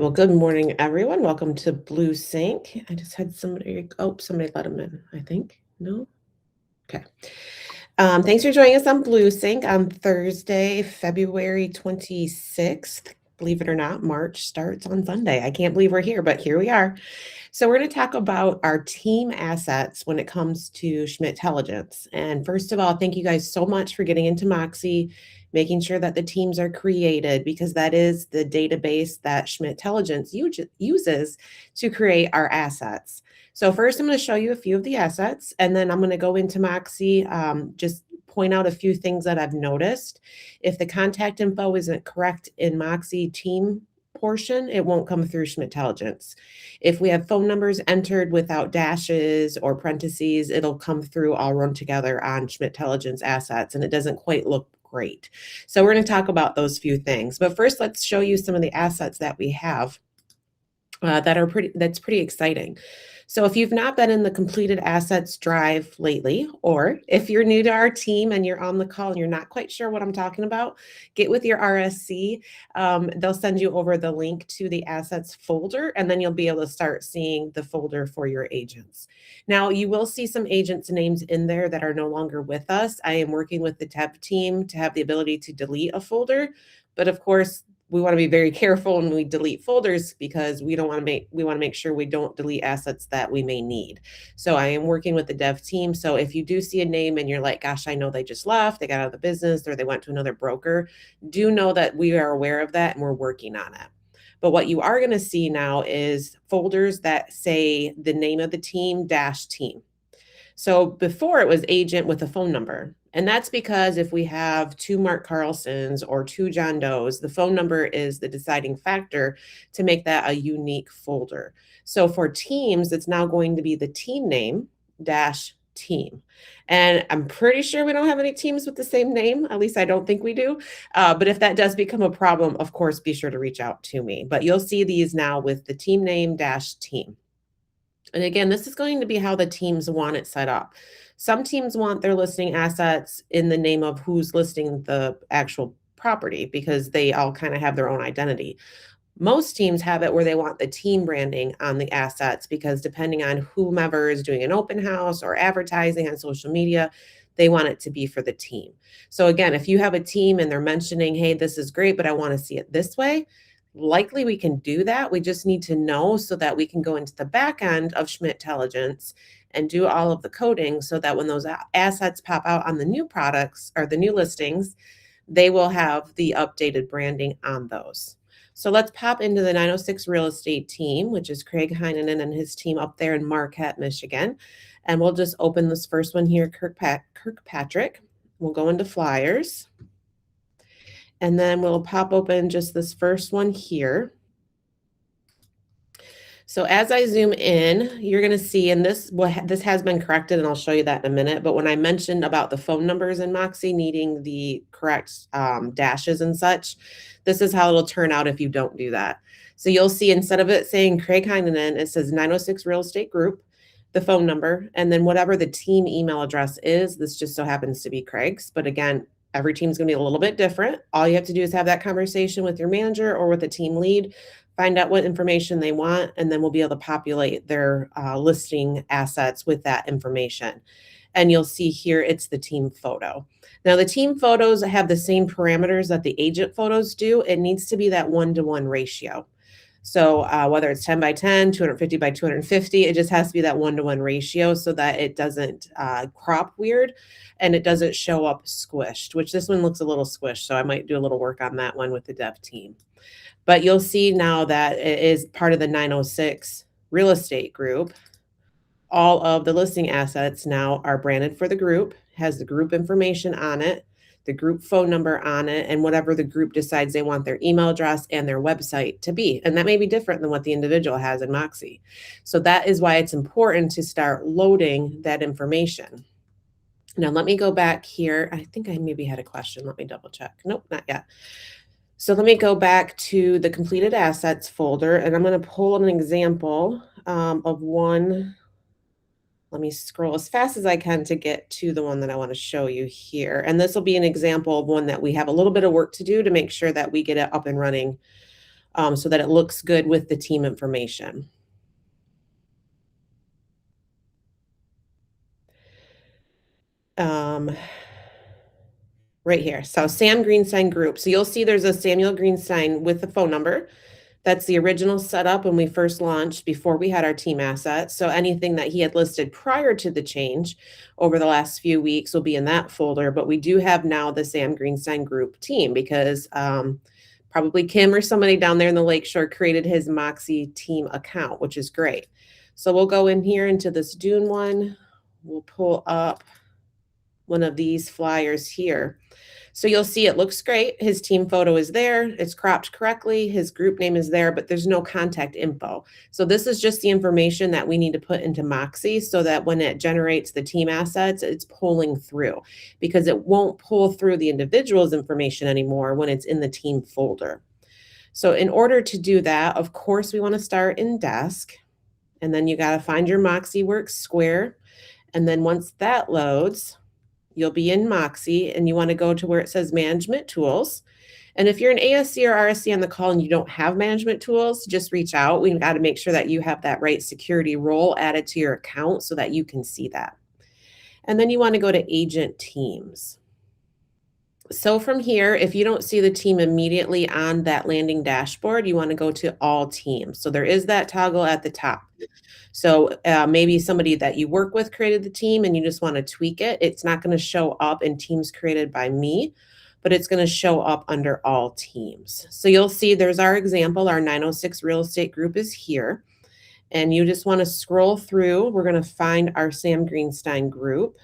Well, good morning, everyone. Welcome to BlueSync. I just had somebody let them in, I think. No? Okay. Thanks for joining us on BlueSync on Thursday, February 26th. Believe it or not, March starts on Sunday. I can't believe we're here, but here we are. So we're going to talk about our team assets when it comes to Schmidtelligence. And first of all, thank you guys so much for getting into Moxie, making sure that the teams are created because that is the database that Schmidtelligence uses to create our assets. So first, I'm going to show you a few of the assets, and then I'm going to go into Moxie, just point out a few things that I've noticed. If the contact info isn't correct in Moxie team portion, it won't come through Schmidtelligence. If we have phone numbers entered without dashes or parentheses, it'll come through all run together on Schmidtelligence assets, and it doesn't quite look great. So we're going to talk about those few things. But first, let's show you some of the assets that we have that's pretty exciting. So if you've not been in the completed assets drive lately, or if you're new to our team and you're on the call and you're not quite sure what I'm talking about, get with your RSC. They'll send you over the link to the assets folder, and then you'll be able to start seeing the folder for your agents. Now, you will see some agents' names in there that are no longer with us. I am working with the dev team to have the ability to delete a folder, but of course, we want to be very careful when we delete folders because we want to make sure we don't delete assets that we may need. So I am working with the dev team. So if you do see a name and you're like, gosh, I know they just left, they got out of the business, or they went to another broker, do know that we are aware of that and we're working on it. But what you are going to see now is folders that say the name of the team dash team. So before it was agent with a phone number. And that's because if we have two Mark Carlsons or two John Does, the phone number is the deciding factor to make that a unique folder. So for teams, it's now going to be the team name dash team. And I'm pretty sure we don't have any teams with the same name. At least I don't think we do. But if that does become a problem, of course, be sure to reach out to me. But you'll see these now with the team name dash team. And again, this is going to be how the teams want it set up. Some teams want their listing assets in the name of who's listing the actual property because they all kind of have their own identity. Most teams have it where they want the team branding on the assets because depending on whomever is doing an open house or advertising on social media, they want it to be for the team. So again, if you have a team and they're mentioning, hey, this is great, but I want to see it this way, likely we can do that. We just need to know so that we can go into the back end of Schmidtelligence and do all of the coding so that when those assets pop out on the new products or the new listings, they will have the updated branding on those. So let's pop into the 906 real estate team, which is Craig Heinen and his team up there in Marquette, Michigan. And we'll just open this first one here, Kirkpatrick. We'll go into flyers. And then we'll pop open just this first one here. So as I zoom in, you're going to see, and this has been corrected, and I'll show you that in a minute. But when I mentioned about the phone numbers in Moxie needing the correct dashes and such, this is how it'll turn out if you don't do that. So you'll see instead of it saying Craig Heinen, it says 906 Real Estate Group, the phone number, and then whatever the team email address is. This just so happens to be Craig's. But again, every team's going to be a little bit different. All you have to do is have that conversation with your manager or with a team lead, find out what information they want, and then we'll be able to populate their listing assets with that information. And you'll see here, it's the team photo. Now, the team photos have the same parameters that the agent photos do. It needs to be that 1-to-1 ratio. So whether it's 10 by 10, 250 by 250, it just has to be that 1-to-1 ratio so that it doesn't crop weird and it doesn't show up squished, which this one looks a little squished. So I might do a little work on that one with the dev team. But you'll see now that it is part of the 906 real estate group. All of the listing assets now are branded for the group, has the group information on it, the group phone number on it, and whatever the group decides they want their email address and their website to be. And that may be different than what the individual has in Moxie. So that is why it's important to start loading that information. Now, let me go back here. I think I maybe had a question. Let me double check. Nope, not yet. So let me go back to the completed assets folder, and I'm going to pull an example of one. Let me scroll as fast as I can to get to the one that I want to show you here. And this will be an example of one that we have a little bit of work to do to make sure that we get it up and running so that it looks good with the team information. Right here. So Sam Greenstein Group. So you'll see there's a Samuel Greenstein with the phone number. That's the original setup when we first launched before we had our team assets. So anything that he had listed prior to the change over the last few weeks will be in that folder. But we do have now the Sam Greenstein Group team because probably Kim or somebody down there in the Lakeshore created his Moxie team account, which is great. So we'll go in here into this Dune one. We'll pull up one of these flyers here. So you'll see it looks great. His team photo is there. It's cropped correctly. His group name is there, but there's no contact info. So this is just the information that we need to put into Moxie so that when it generates the team assets, it's pulling through, because it won't pull through the individual's information anymore when it's in the team folder. So in order to do that, of course, we want to start in desk, and then you got to find your Moxie Works square. And then once that loads, you'll be in Moxie and you want to go to where it says management tools. And if you're an ASC or RSC on the call and you don't have management tools, just reach out. We've got to make sure that you have that right security role added to your account so that you can see that. And then you want to go to agent teams. So from here, if you don't see the team immediately on that landing dashboard, you want to go to all teams. So there is that toggle at the top. So maybe somebody that you work with created the team and you just want to tweak it. It's not going to show up in teams created by me, but it's going to show up under all teams. So you'll see there's our example. Our 906 real estate group is here. And you just want to scroll through. We're going to find our Sam Greenstein group.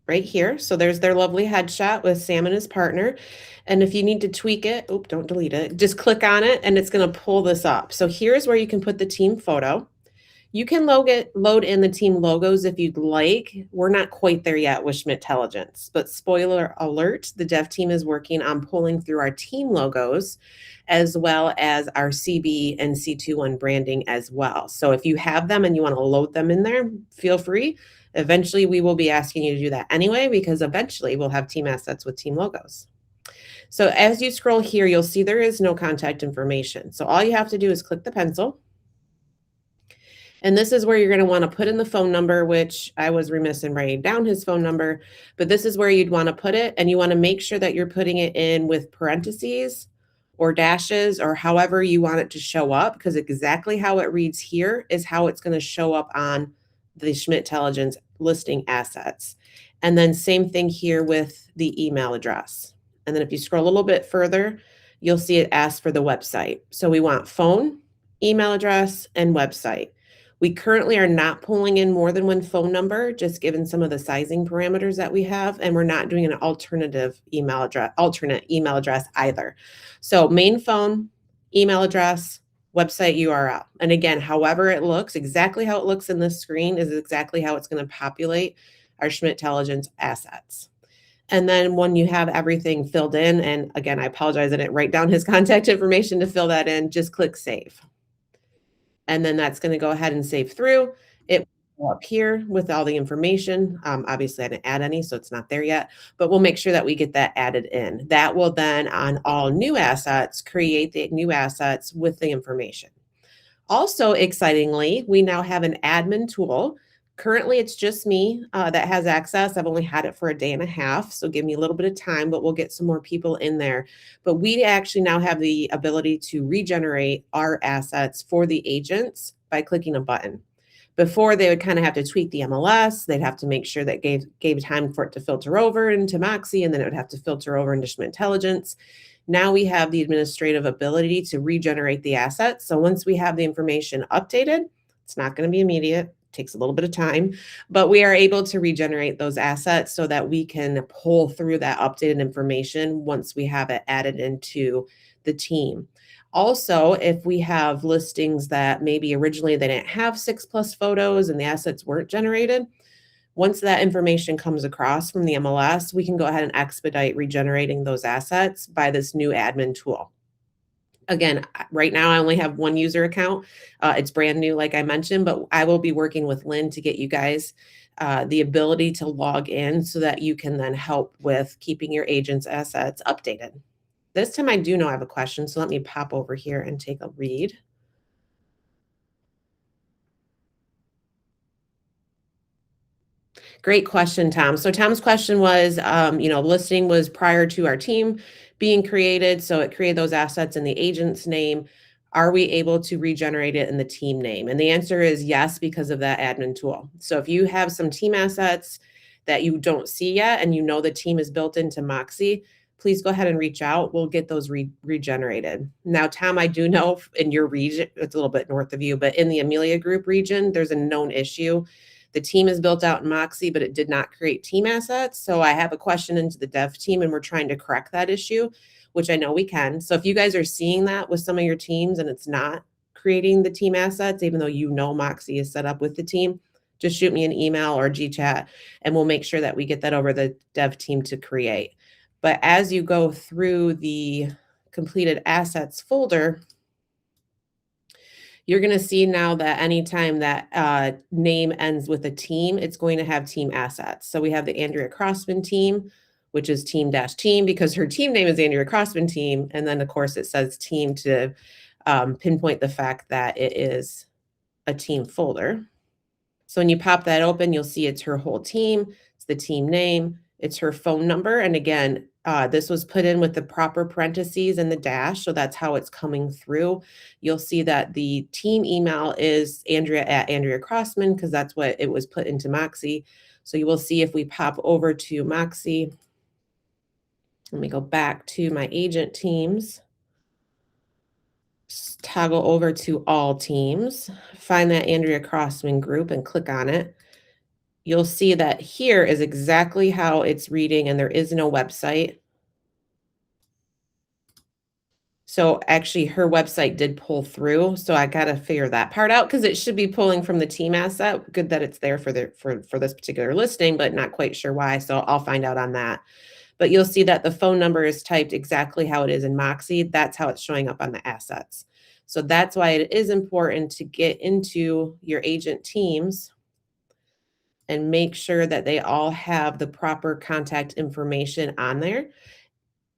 Right here. So there's their lovely headshot with Sam and his partner. And if you need to tweak it, don't delete it. Just click on it and it's going to pull this up. So here's where you can put the team photo. You can load in the team logos if you'd like. We're not quite there yet with Schmidtelligence, but spoiler alert, the dev team is working on pulling through our team logos as well as our CB and C21 branding as well. So if you have them and you want to load them in there, feel free. Eventually, we will be asking you to do that anyway, because eventually we'll have team assets with team logos. So as you scroll here, you'll see there is no contact information. So all you have to do is click the pencil. And this is where you're going to want to put in the phone number, which I was remiss in writing down his phone number, but this is where you'd want to put it. And you want to make sure that you're putting it in with parentheses or dashes or however you want it to show up, because exactly how it reads here is how it's going to show up on the Schmidtelligence listing assets. And then same thing here with the email address. And then if you scroll a little bit further, you'll see it asks for the website. So we want phone, email address, and website. We currently are not pulling in more than one phone number, just given some of the sizing parameters that we have, and we're not doing an alternate email address either. So main phone, email address, website URL. And again, however it looks, exactly how it looks in this screen is exactly how it's going to populate our Schmidtelligence assets. And then when you have everything filled in, and again, I apologize, I didn't write down his contact information to fill that in, just click save. And then that's going to go ahead and save through. It will up here with all the information. Obviously, I didn't add any, so it's not there yet, but we'll make sure that we get that added in. That will then, on all new assets, create the new assets with the information. Also, excitingly, we now have an admin tool. Currently, it's just me that has access. I've only had it for a day and a half, so give me a little bit of time, but we'll get some more people in there. But we actually now have the ability to regenerate our assets for the agents by clicking a button. Before, they would kind of have to tweak the MLS. They'd have to make sure that gave time for it to filter over into Moxie, and then it would have to filter over into Schmidtelligence. Now we have the administrative ability to regenerate the assets. So once we have the information updated, it's not going to be immediate. Takes a little bit of time, but we are able to regenerate those assets so that we can pull through that updated information once we have it added into the team. Also, if we have listings that maybe originally they didn't have 6+ photos and the assets weren't generated, once that information comes across from the MLS, we can go ahead and expedite regenerating those assets by this new admin tool. Again, right now I only have one user account. It's brand new, like I mentioned, but I will be working with Lynn to get you guys the ability to log in so that you can then help with keeping your agent's assets updated. This time I do know I have a question, so let me pop over here and take a read. Great question, Tom. So Tom's question was, listing was prior to our team being created, so it created those assets in the agent's name. Are we able to regenerate it in the team name? And the answer is yes, because of that admin tool. So if you have some team assets that you don't see yet and you know the team is built into Moxie, please go ahead and reach out. We'll get those regenerated. Now, Tom, I do know in your region, it's a little bit north of you, but in the Amelia Group region, there's a known issue. The team is built out in Moxie, but it did not create team assets. So I have a question into the dev team and we're trying to correct that issue, which I know we can. So if you guys are seeing that with some of your teams and it's not creating the team assets, even though you know Moxie is set up with the team, just shoot me an email or GChat and we'll make sure that we get that over the dev team to create. But as you go through the completed assets folder, you're going to see now that anytime that name ends with a team, it's going to have team assets. So we have the Andrea Crossman team, which is team-team because her team name is Andrea Crossman team. And then, of course, it says team to pinpoint the fact that it is a team folder. So when you pop that open, you'll see it's her whole team. It's the team name. It's her phone number. And again, this was put in with the proper parentheses and the dash. So that's how it's coming through. You'll see that the team email is Andrea Crossman because that's what it was put into Moxie. So you will see if we pop over to Moxie, let me go back to my agent teams, toggle over to all teams, find that Andrea Crossman group and click on it. You'll see that here is exactly how it's reading and there is no website. So actually her website did pull through. So I got to figure that part out because it should be pulling from the team asset. Good that it's there for this particular listing, but not quite sure why. So I'll find out on that. But you'll see that the phone number is typed exactly how it is in Moxie. That's how it's showing up on the assets. So that's why it is important to get into your agent teams and make sure that they all have the proper contact information on there,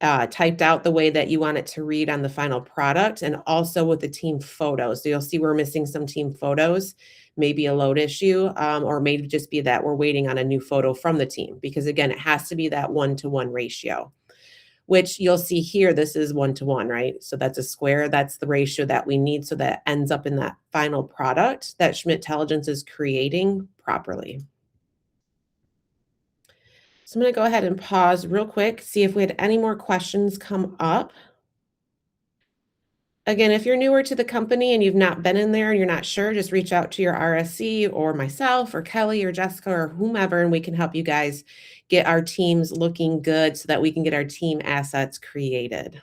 typed out the way that you want it to read on the final product, and also with the team photos. So you'll see we're missing some team photos, maybe a load issue, or maybe just be that we're waiting on a new photo from the team, because again, it has to be that 1-to-1 ratio, which you'll see here, this is 1-to-1, right? So that's a square, that's the ratio that we need so that ends up in that final product that Schmidtelligence is creating properly. So I'm going to go ahead and pause real quick, see if we had any more questions come up. Again, if you're newer to the company and you've not been in there and you're not sure, just reach out to your RSC or myself or Kelly or Jessica or whomever, and we can help you guys get our teams looking good so that we can get our team assets created.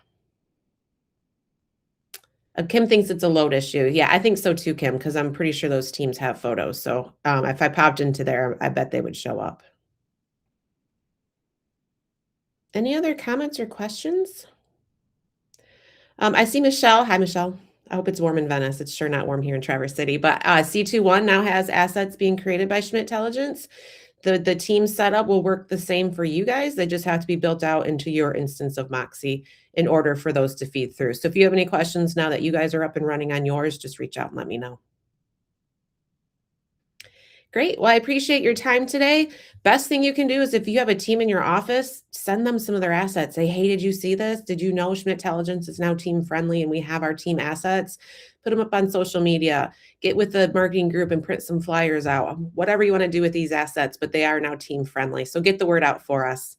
Kim thinks it's a load issue. Yeah, I think so too, Kim, because I'm pretty sure those teams have photos. So if I popped into there, I bet they would show up. Any other comments or questions? I see Michelle. Hi, Michelle. I hope it's warm in Venice. It's sure not warm here in Traverse City. But C21 now has assets being created by Schmidtelligence. The team setup will work the same for you guys. They just have to be built out into your instance of Moxie in order for those to feed through. So if you have any questions now that you guys are up and running on yours, just reach out and let me know. Great. Well, I appreciate your time today. Best thing you can do is if you have a team in your office, send them some of their assets. Say, hey, did you see this? Did you know Schmidtelligence is now team friendly and we have our team assets? Put them up on social media. Get with the marketing group and print some flyers out. Whatever you want to do with these assets, but they are now team friendly. So get the word out for us.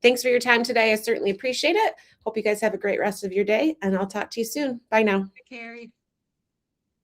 Thanks for your time today. I certainly appreciate it. Hope you guys have a great rest of your day, and I'll talk to you soon. Bye now. Carrie.